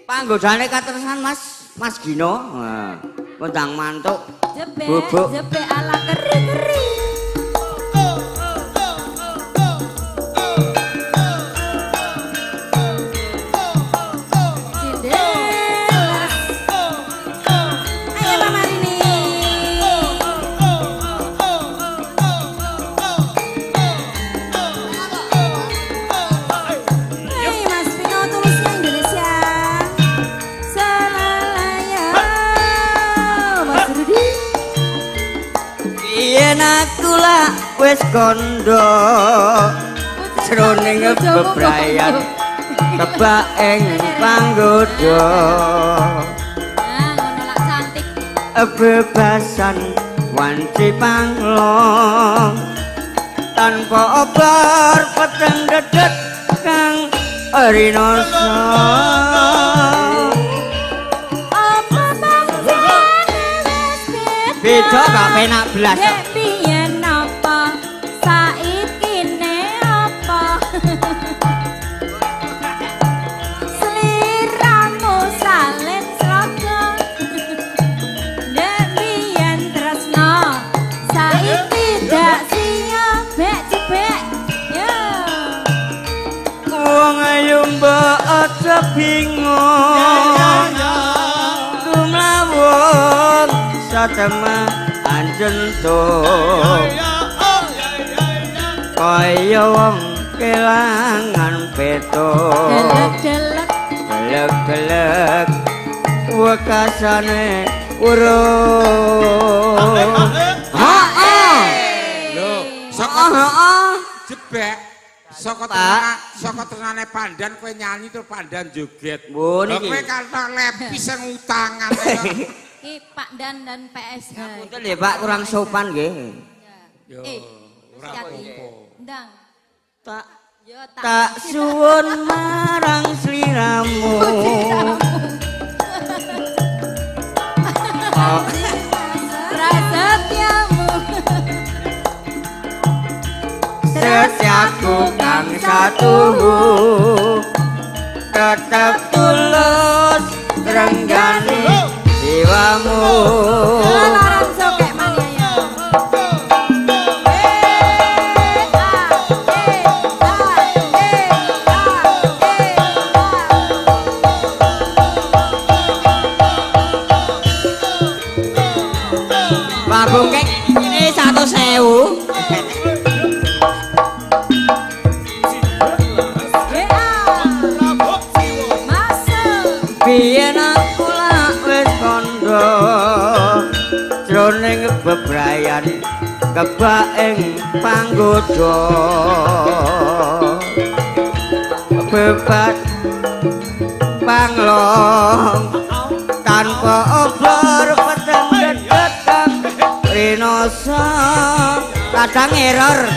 Panggodane katerusan Mas Gino. Nah, kondang mantuk. Jebek ala keri-keri. Wis kondo jroning bebrayan kebak ing panggoda ngono lak cantik bebasan wanci panglong tanpa obar peteng dedet kang rinoso apa bangsa beda gak penak belas bingung kumlawon satema anjentuk kaya wong kelangan petuk delek-delek wekasane urung lho saka jebek saka tenane pandan kowe nyanyi terus pandan joget. Lho niki. Kowe kata lepis sing utangan. Iki Pak Dan dan PSH. Ngapunten nggih Pak kurang sopan nggih. Yo ora apa-apa. Ndang. Tak suwun marang sliramu. Prasetyamu. Setiaku kang satu tetap tulus renggani jiwamu Larang sokek mania Pak Bungkek ini 1.000 biyen aku lak wis kandha jroning bebrayan kebak ing panggoda bebat panglong tanpa obar peteng dedet kang rinoso kadang error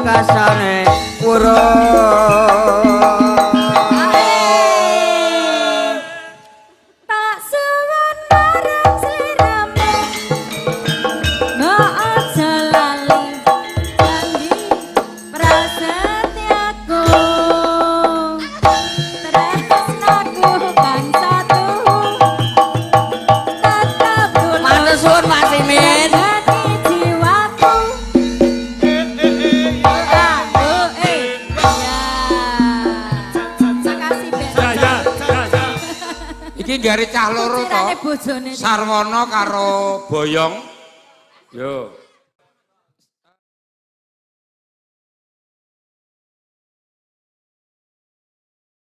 kasane urung tak suwun marang sliramu mbok aja lali janji prasetyaku tresnaku kang satu tetap tulus matur suwun Pak Simin Iki gare cah loro to. Sarwono karo Boyong. Yo.